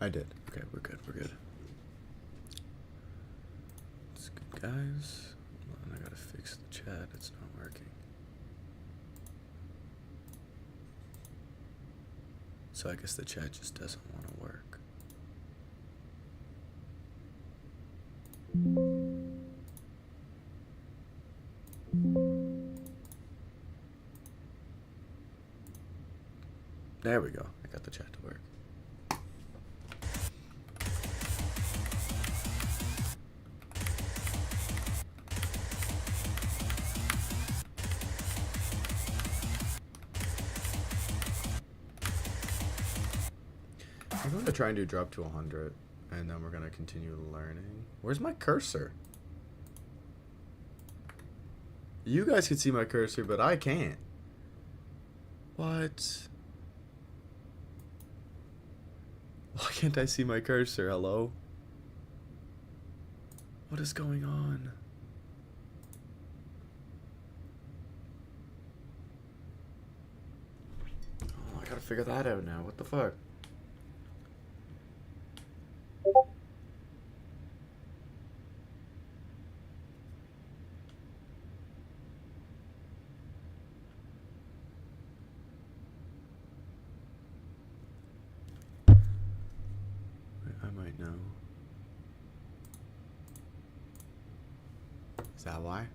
I did. Okay, we're good. We're good. It's good, guys. Hold on, I gotta fix the chat. It's not working. So I guess the chat just doesn't want to work. There we go. I got the chat to work. I'm going to try and do drop to 100, and then we're going to continue learning. Where's my cursor? You guys can see my cursor, but I can't. What? Why can't I see my cursor? Hello? What is going on? Oh, I gotta figure that out now. What the fuck? I might know. Is that why?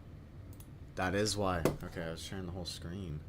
That is why. Okay, I was sharing the whole screen.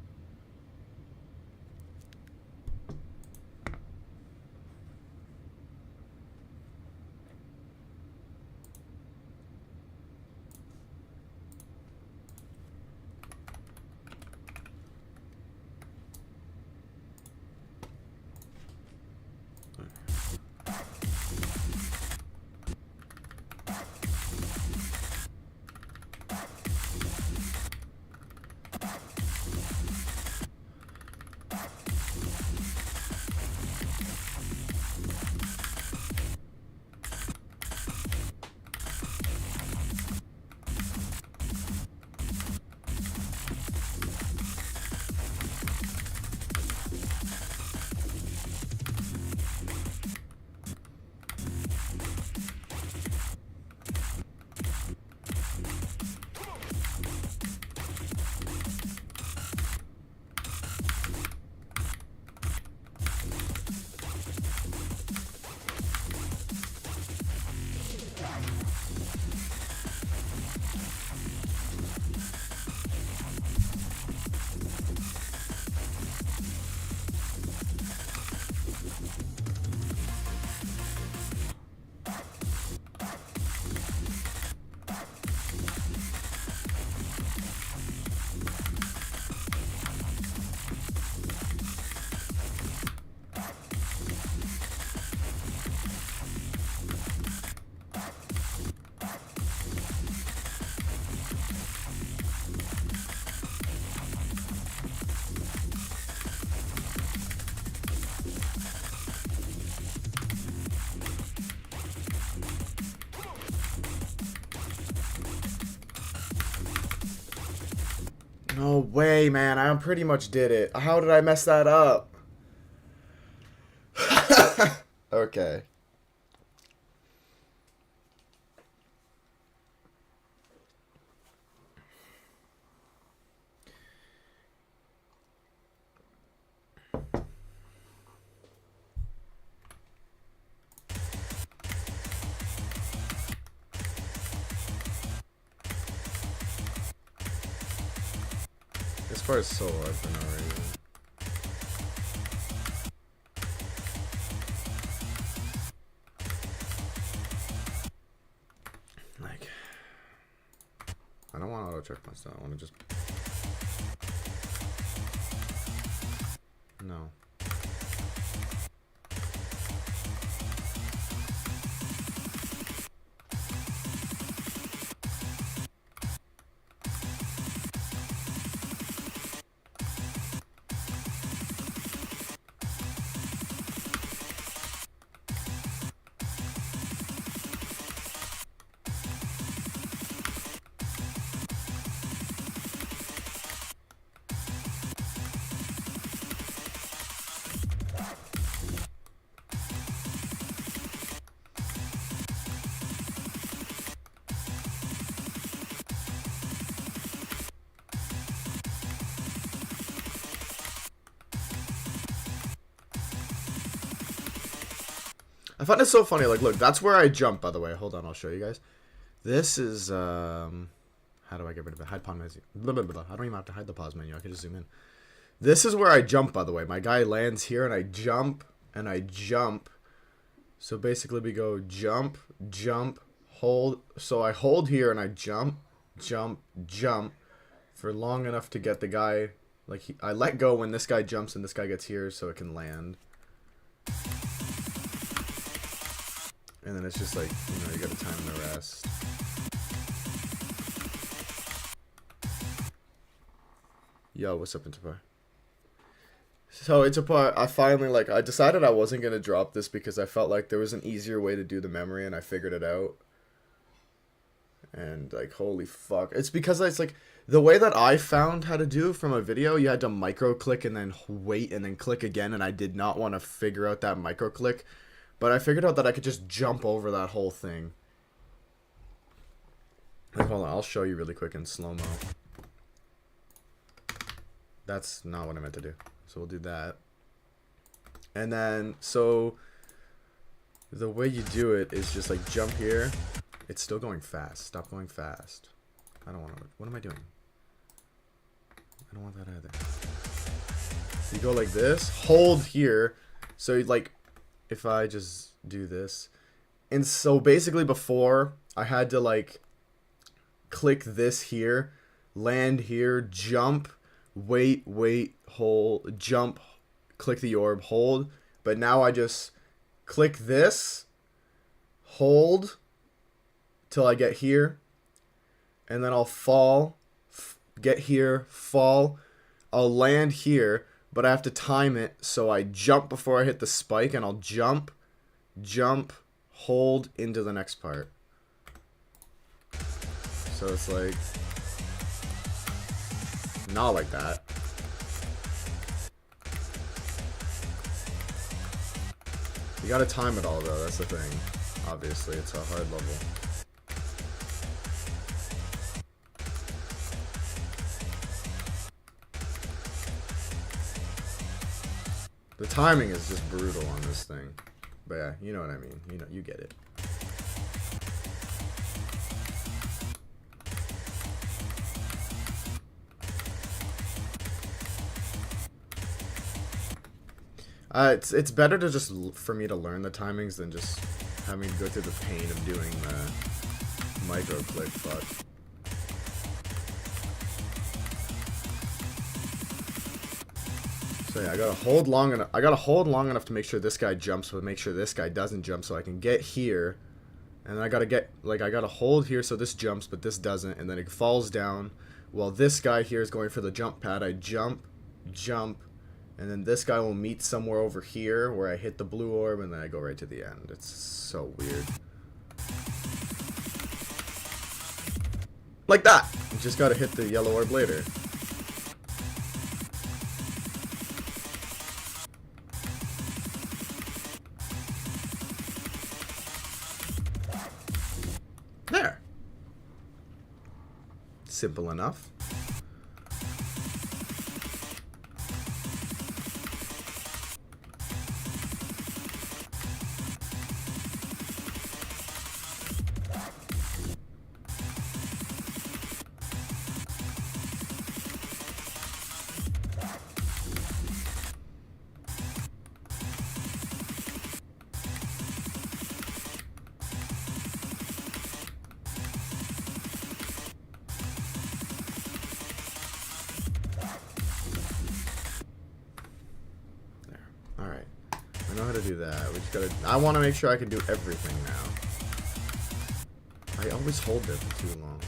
No way, man. I pretty much did it. How did I mess that up? Okay. This part is so hard for no reason. Like, I don't want to auto check my stuff. I want to just. No. I find it so funny. Like, look, that's where I jump, by the way. Hold on, I'll show you guys. This is, how do I get rid of it? Hide pause menu. Blah, blah, blah. I don't even have to hide the pause menu. I can just zoom in. This is where I jump, by the way. My guy lands here, and I jump, and I jump. So basically, we go jump, jump, hold. So I hold here, and I jump, jump, jump for long enough to get the guy. Like, I let go when this guy jumps, and this guy gets here, so it can land. And then it's just like, you know, you gotta time the rest. Yo, what's up, Interpar? So, Interpar, I finally, like, I decided I wasn't gonna drop this because I felt like there was an easier way to do the memory, and I figured it out. And, like, holy fuck. It's because it's, like, the way that I found how to do from a video, you had to micro-click and then wait and then click again, and I did not want to figure out that micro-click. But I figured out that I could just jump over that whole thing. Like, hold on, I'll show you really quick in slow-mo. That's not what I meant to do. So we'll do that. And then, so, the way you do it is just, like, jump here. It's still going fast. Stop going fast. I don't want to, what am I doing? I don't want that either. You go like this, hold here. So, like, if I just do this. And so basically before, I had to like click this here, land here, jump, wait, hold, jump, click the orb, hold. But now I just click this, hold till I get here, and then I'll fall, get here, fall. I'll land here, but I have to time it, so I jump before I hit the spike, and I'll jump, jump, hold into the next part. So it's like, not like that. You gotta time it all though, that's the thing. Obviously, it's a hard level. The timing is just brutal on this thing. But yeah, you know what I mean. You know, you get it. It's better to just, for me to learn the timings than just having to go through the pain of doing the micro click fuck. So yeah, I gotta hold long enough. I gotta hold long enough to make sure this guy jumps, but make sure this guy doesn't jump, so I can get here. And then I gotta get, like, I gotta hold here so this jumps, but this doesn't, and then it falls down. While this guy here is going for the jump pad, I jump, jump, and then this guy will meet somewhere over here where I hit the blue orb, and then I go right to the end. It's so weird. Like that. You just gotta hit the yellow orb later. There. Simple enough. Alright. I know how to do that. We just gotta... I want to make sure I can do everything now. I always hold there for too long.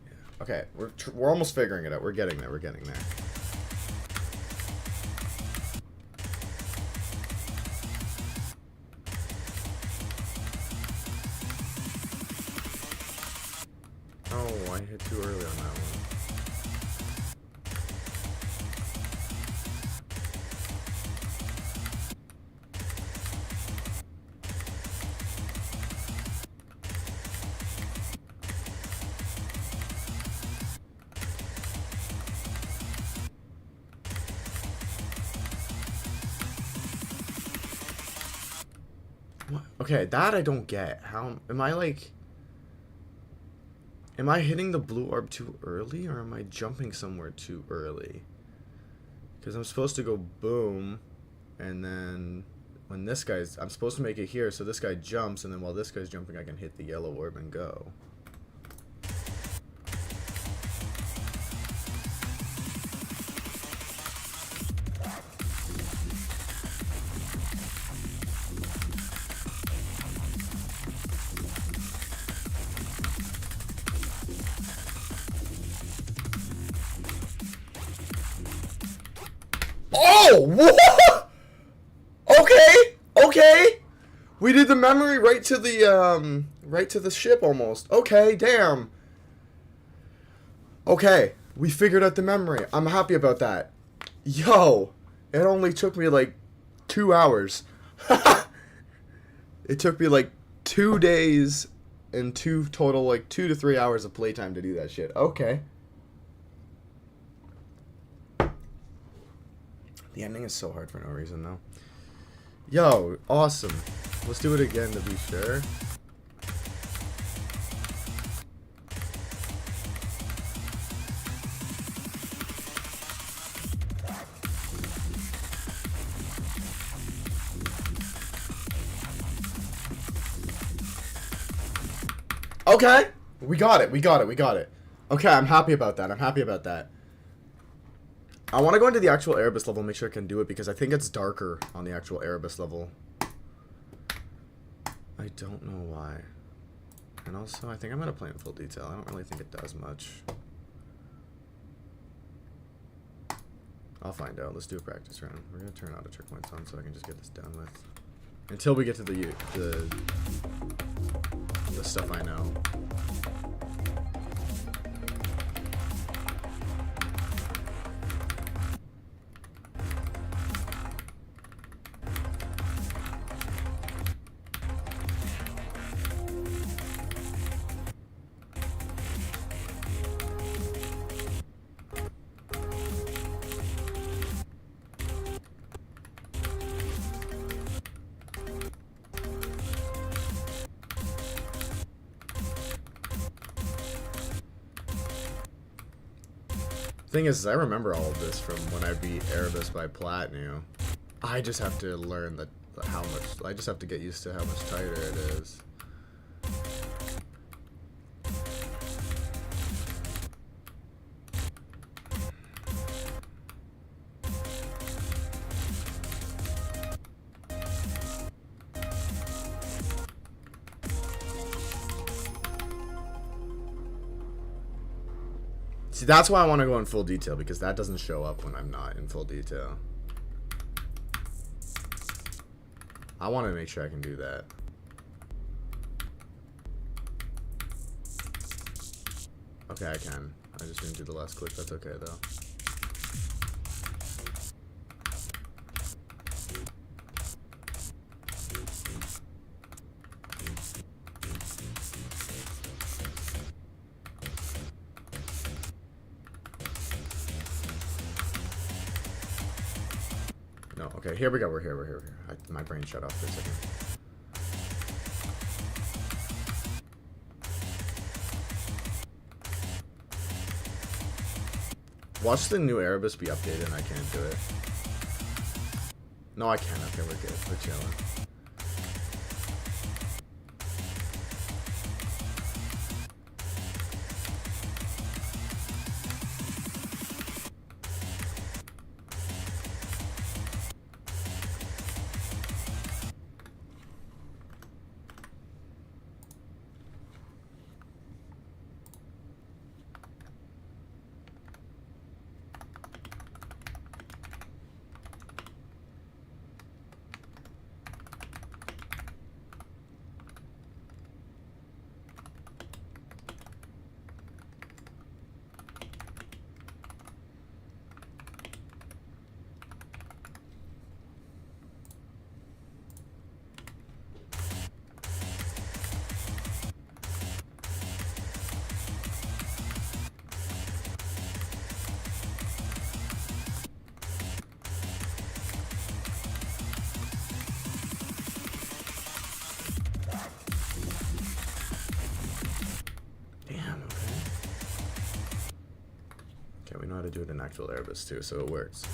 Yeah. Okay, we're almost figuring it out. We're getting there. We're getting there. Oh, I hit too early on that one. Okay, that I don't get. How am I like... Am I hitting the blue orb too early, or am I jumping somewhere too early? Because I'm supposed to go boom, and then when this guy's... I'm supposed to make it here, so this guy jumps, and then while this guy's jumping, I can hit the yellow orb and go. Oh, what? Okay, okay. We did the memory right to the ship almost. Okay, damn. Okay, we figured out the memory. I'm happy about that. Yo, it only took me like 2 hours. It took me like 2 days and total like 2 to 3 hours of playtime to do that shit. Okay. The ending is so hard for no reason, though. Yo, awesome. Let's do it again to be sure. Okay. We got it. We got it. We got it. Okay, I'm happy about that. I'm happy about that. I want to go into the actual Erebus level and make sure I can do it because I think it's darker on the actual Erebus level. I don't know why. And also, I think I'm going to play in full detail. I don't really think it does much. I'll find out. Let's do a practice round. We're going to turn auto checkpoints on so I can just get this done with. Until we get to the stuff I know. Thing is, I remember all of this from when I beat Erebus by Platinum. I just have to learn how much. I just have to get used to how much tighter it is. See, that's why I want to go in full detail, because that doesn't show up when I'm not in full detail. I want to make sure I can do that. Okay, I can. I just didn't do the last click. That's okay, though. No, okay, here we go. We're here. My brain shut off for a second. Watch the new Erebus be updated and I can't do it. No, I can't. Okay, we're good. We're chilling. to do it in actual Erebus too, so it works.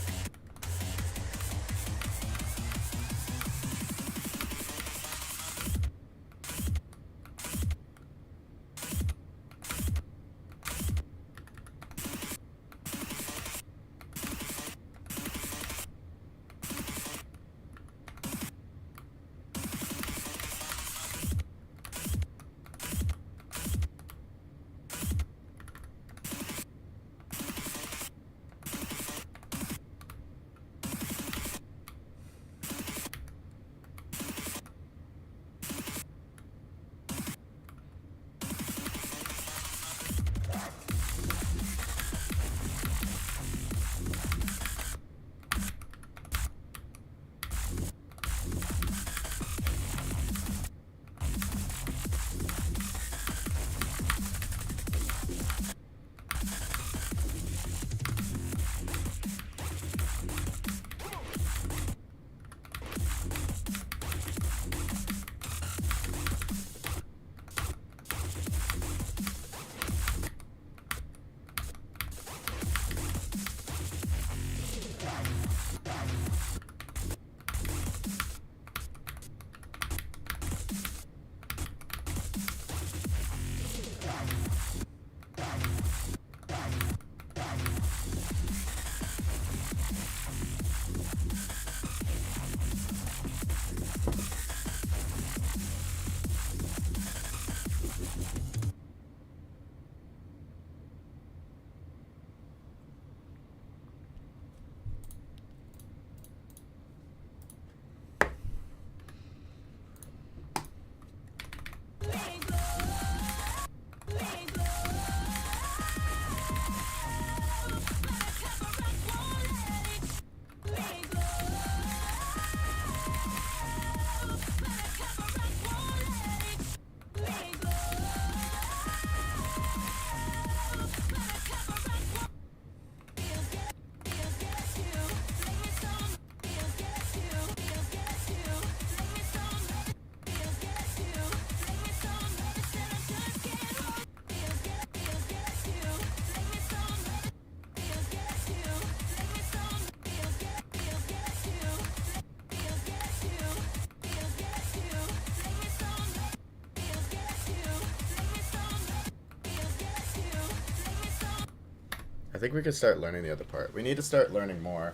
I think we could start learning the other part. We need to start learning more.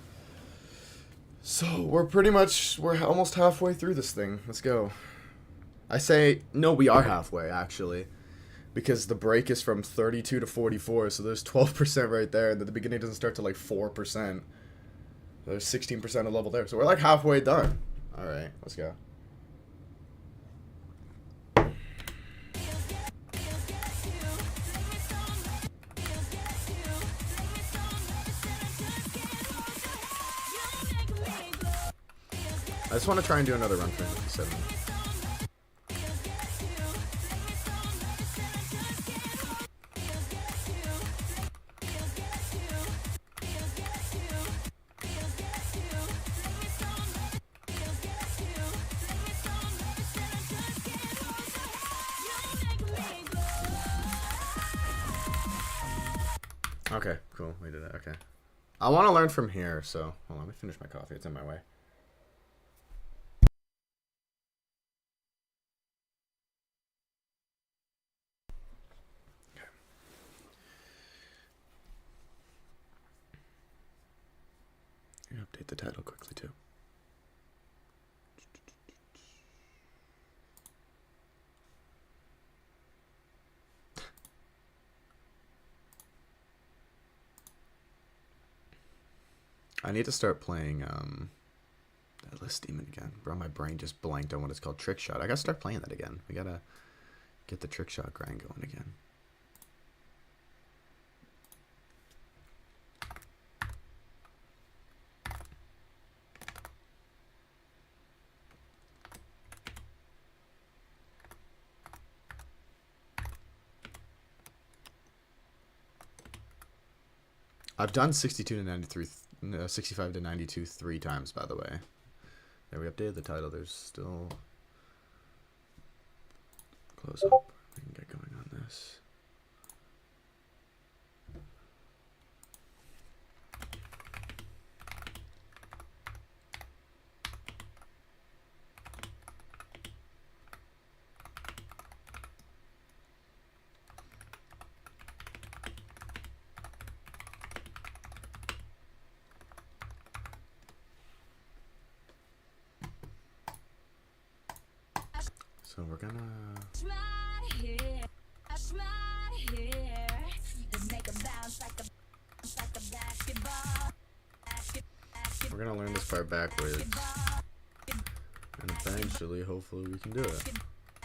So we're almost halfway through this thing. Let's go. I say, no, we are halfway, actually. Because the break is from 32 to 44, so there's 12% right there, and then the beginning doesn't start to like 4%. There's 16% of level there, so we're like halfway done. Alright, let's go. I just want to try and do another run for 57. Okay, cool. We did it. Okay. I want to learn from here, so hold on. Let me finish my coffee. It's in my way. Update the title quickly too. I need to start playing that list demon again. Bro, my brain just blanked on what it's called. Trick shot. I gotta start playing that again. We gotta get the trick shot grind going again. I've done 62 to 93, 65 to 92 3 times, by the way. There, we updated the title. There's still close up. We can get going on this. So we're gonna... We're gonna learn this part backwards. And eventually, hopefully, we can do it.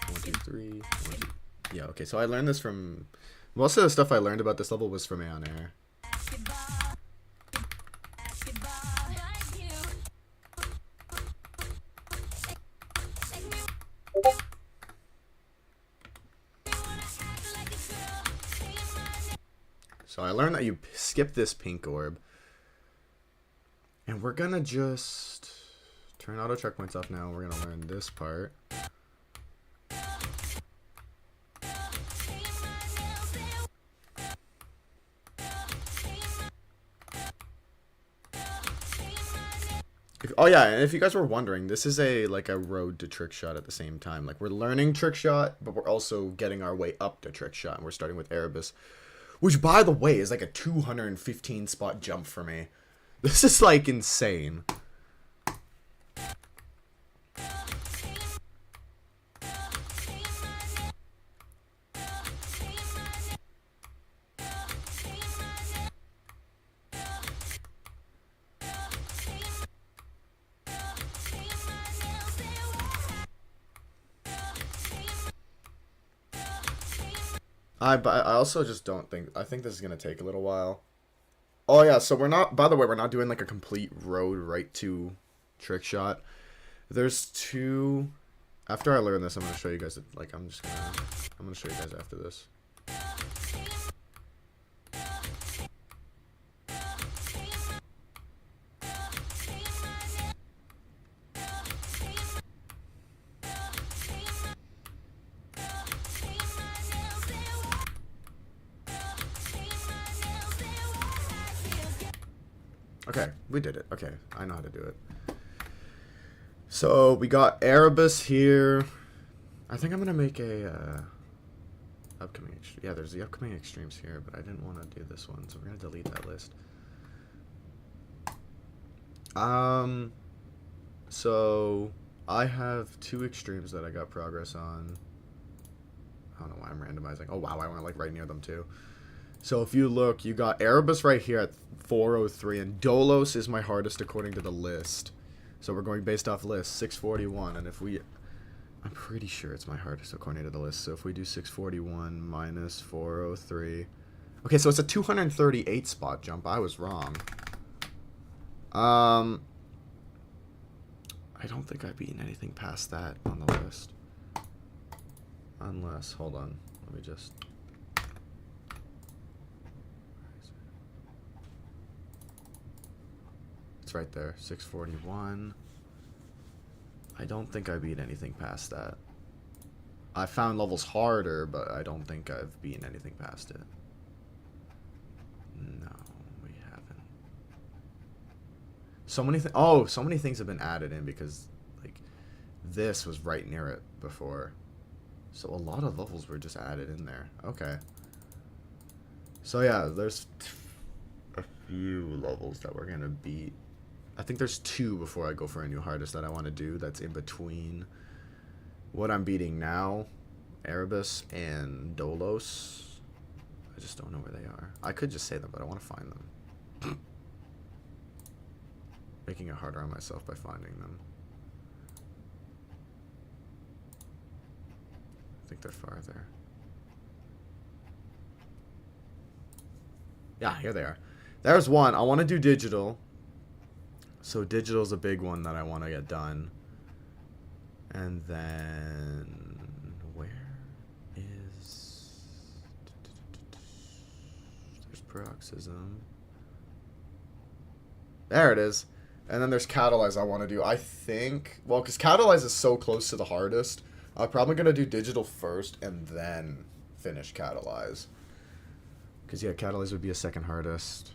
1, 2, 3, 1, 2. Yeah, okay, so I learned this from... Most of the stuff I learned about this level was from Aeon Air. So I learned that you skip this pink orb. And we're gonna just turn auto checkpoints off now. We're gonna learn this part. Oh yeah, and if you guys were wondering, this is a road to trick shot at the same time. Like, we're learning trick shot, but we're also getting our way up to trick shot, and we're starting with Erebus, which, by the way, is like a 215 spot jump for me. This is like insane. But I also just don't think... I think this is going to take a little while. Oh, yeah, so we're not... By the way, we're not doing, like, a complete road right to trick shot. There's two... After I learn this, I'm going to show you guys... Like, I'm going to show you guys after this. Okay, we did it. Okay, I know how to do it. So, we got Erebus here. I think I'm going to make a upcoming... Yeah, there's the upcoming extremes here, but I didn't want to do this one, so we're going to delete that list. So, I have 2 extremes that I got progress on. I don't know why I'm randomizing. Oh, wow, I went, like, right near them, too. So if you look, you got Erebus right here at 403, and Dolos is my hardest according to the list. So we're going based off list, 641, and if we... I'm pretty sure it's my hardest according to the list, so if we do 641 minus 403... Okay, so it's a 238 spot jump. I was wrong. I don't think I've beaten anything past that on the list. Unless, hold on, let me just... It's right there, 641. I don't think I beat anything past that. I found levels harder, but I don't think I've beaten anything past it. No, we haven't. So many so many things have been added in because, like, this was right near it before. So a lot of levels were just added in there. Okay. So yeah, there's a few levels that we're gonna beat. I think there's 2 before I go for a new hardest that I want to do that's in between what I'm beating now, Erebus and Dolos. I just don't know where they are. I could just say them, but I want to find them. Making it harder on myself by finding them. I think they're farther. Yeah, here they are. There's one. I want to do digital. So digital's a big one that I want to get done. And then where is... There's paroxysm. There it is. And then there's catalyze I want to do. I think... Well, because catalyze is so close to the hardest. I'm probably going to do digital first and then finish catalyze. Because, yeah, catalyze would be a second hardest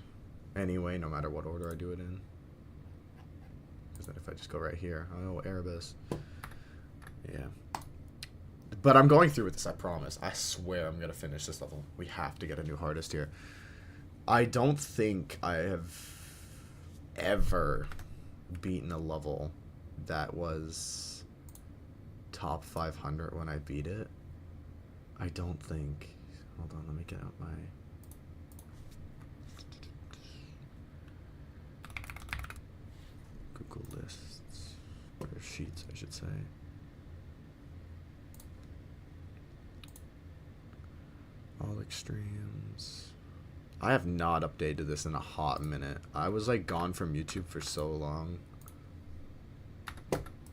anyway, no matter what order I do it in. Because then if I just go right here, oh, Erebus. Yeah. But I'm going through with this, I promise. I swear I'm going to finish this level. We have to get a new hardest here. I don't think I have ever beaten a level that was top 500 when I beat it. I don't think. Hold on, let me get out my... Google lists. Or sheets, I should say. All extremes. I have not updated this in a hot minute. I was like gone from YouTube for so long.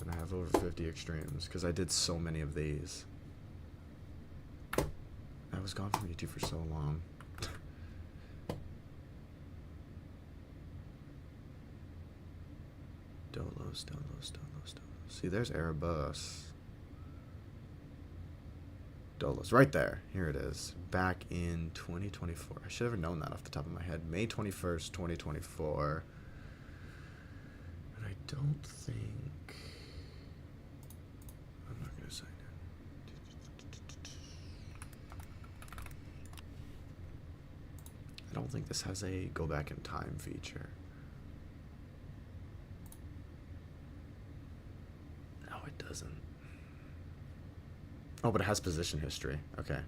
And I have over 50 extremes because I did so many of these. I was gone from YouTube for so long. Dolos. See, there's Erebus. Dolos, right there. Here it is. Back in 2024. I should have known that off the top of my head. May 21st, 2024. And I don't think... I'm not going to sign in. I don't think this has a go back in time feature. No, it doesn't. Oh, but it has position history. Okay.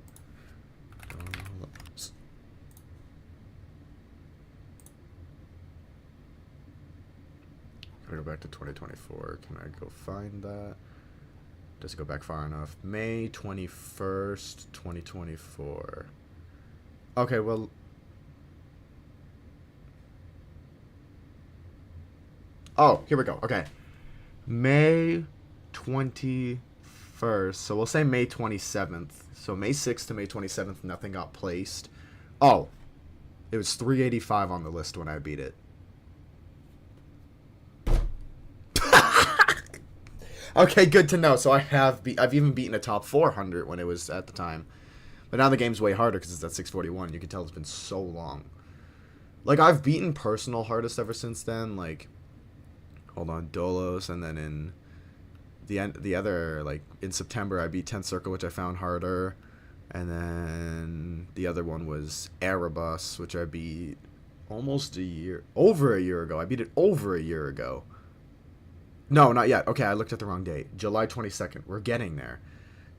Gotta go back to 2024. Can I go find that? Does it go back far enough? May 21st, 2024. Okay, well... Oh, here we go. Okay. May 21st. So we'll say May 27th. So May 6th to May 27th, nothing got placed. Oh. It was 385 on the list when I beat it. Okay, good to know. So I've even beaten a top 400 when it was at the time. But now the game's way harder because it's at 641. You can tell it's been so long. Like, I've beaten personal hardest ever since then. Like, hold on, Dolos, and then in the other, like, in September, I beat 10th Circle, which I found harder. And then the other one was Erebus, which I beat over a year ago. I beat it over a year ago. No, not yet. Okay, I looked at the wrong date. July 22nd. We're getting there.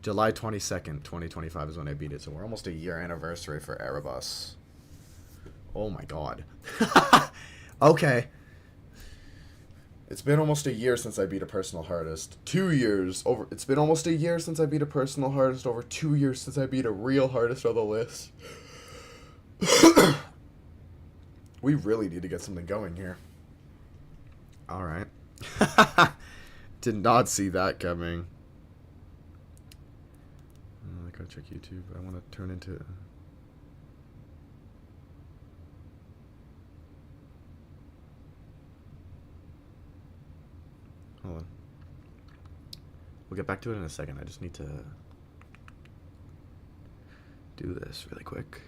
July 22nd, 2025 is when I beat it. So we're almost a year anniversary for Erebus. Oh my god. Okay. It's been almost a year since I beat a personal hardest. 2 years over. It's been almost a year since I beat a personal hardest. Over 2 years since I beat a real hardest on the list. We really need to get something going here. All right. Did not see that coming. I gotta check YouTube. I want to turn into... Hold on. We'll get back to it in a second. I just need to do this really quick.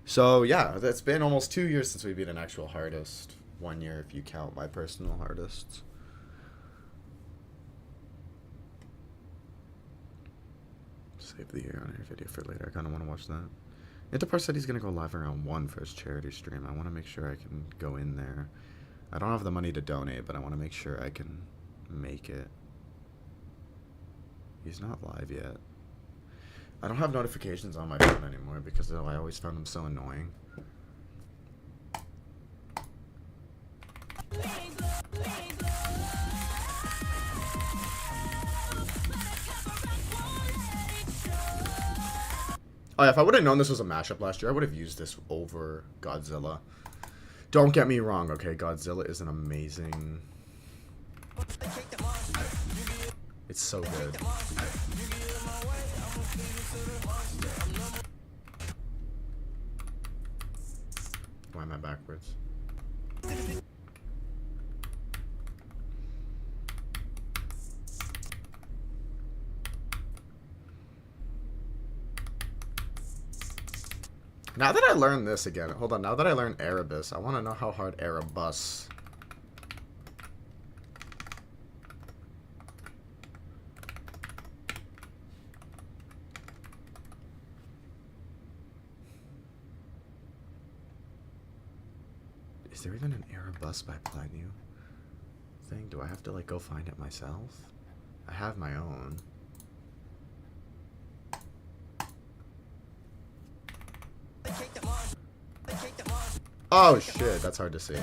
So, yeah, it's been almost 2 years since we beat an actual hardest. 1 year if you count my personal hardests. Save the year on your video for later. I kind of want to watch that. Interpar said he's going to go live around 1 for his charity stream. I want to make sure I can go in there. I don't have the money to donate, but I want to make sure I can make it. He's not live yet. I don't have notifications on my phone anymore because I always found them so annoying. Oh yeah, if I would have known this was a mashup last year, I would have used this over Godzilla. Don't get me wrong, okay? Godzilla is an amazing... It's so good. Why am I backwards? Now that I learned this again, hold on, now that I learned Erebus, I want to know how hard Erebus. Is there even an Erebus by Platinum thing? Do I have to, like, go find it myself? I have my own. Oh shit, that's hard to see.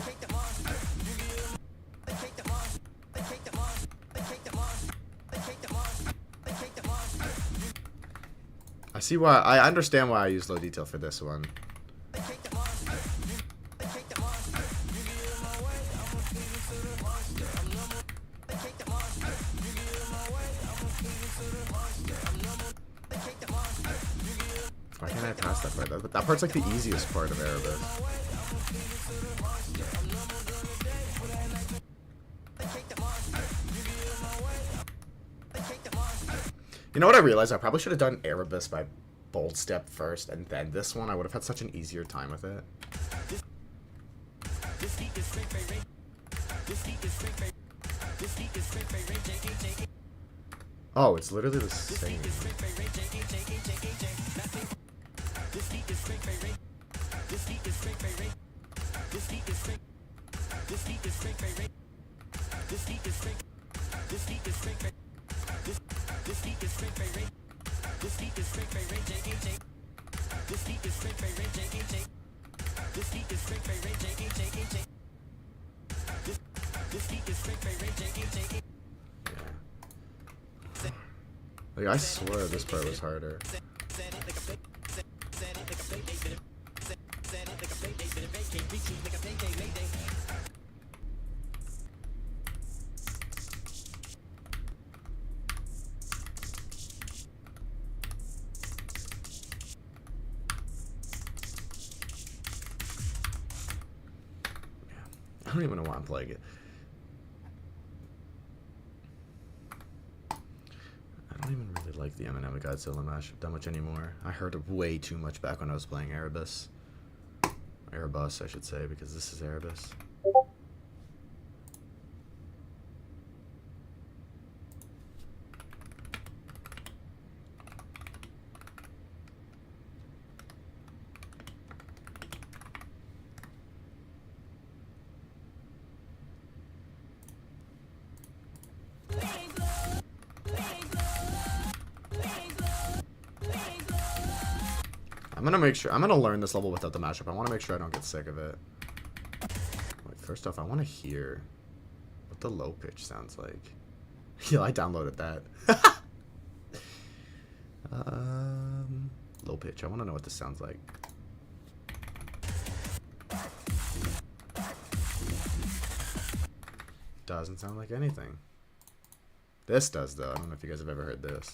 I see why. I understand why I use low detail for this one. Why can't I pass that part? That part's like the easiest part of Erebus. You know what I realized? I probably should have done Erebus by Bold Step first and then this one. I would have had such an easier time with it. Oh, it's literally the same. Like, I swear this part was harder. I don't even know why I'm playing it. I don't even really like the Eminem and Godzilla mashup that much anymore. I heard it way too much back when I was playing Erebus. Erebus, I should say, because this is Erebus. I'm gonna make sure. I'm gonna learn this level without the mashup. I want to make sure I don't get sick of it. Wait, first off, I want to hear what the low pitch sounds like. Yeah, I downloaded that. Low pitch. I want to know what this sounds like. Doesn't sound like anything. This does, though. I don't know if you guys have ever heard this.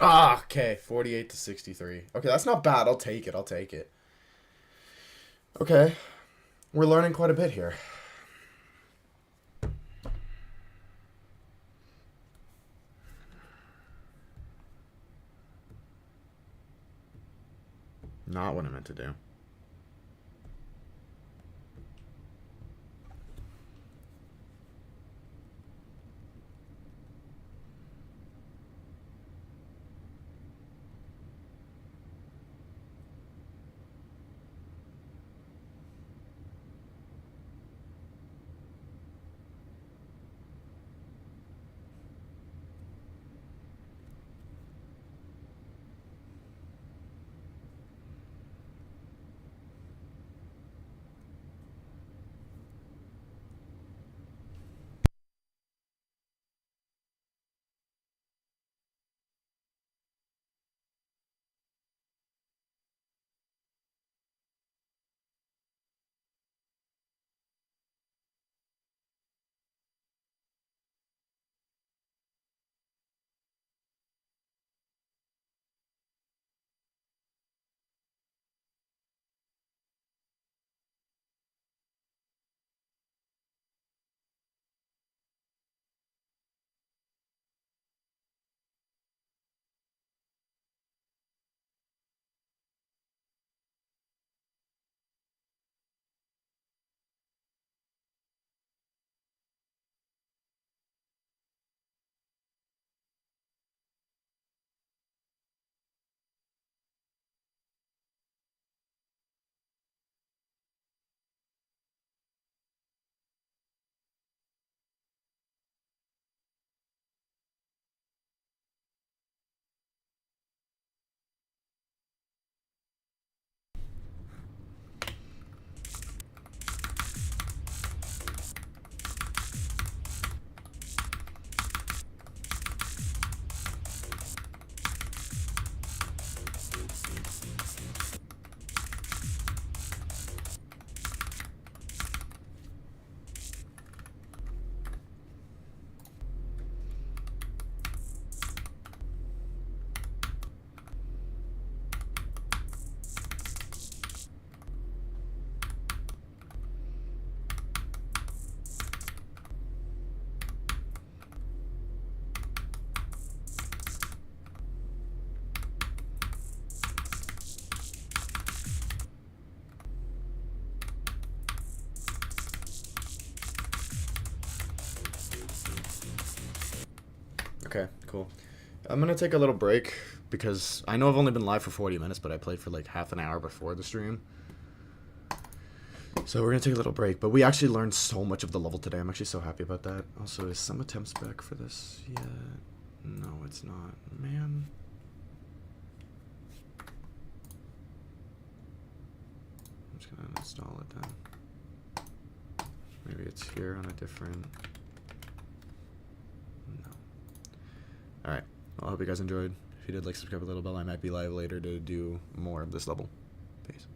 Ah, okay. 48 to 63. Okay, that's not bad. I'll take it. I'll take it. Okay. We're learning quite a bit here. Not what I meant to do. Okay, cool. I'm gonna take a little break because I know I've only been live for 40 minutes, but I played for like half an hour before the stream. So we're gonna take a little break, but we actually learned so much of the level today. I'm actually so happy about that. Also, is some attempts back for this yet? No, it's not. Man. I'm just gonna install it then. Maybe it's here on a different... No. Alright. Well, I hope you guys enjoyed. If you did, like, subscribe a little bell. I might be live later to do more of this level. Peace.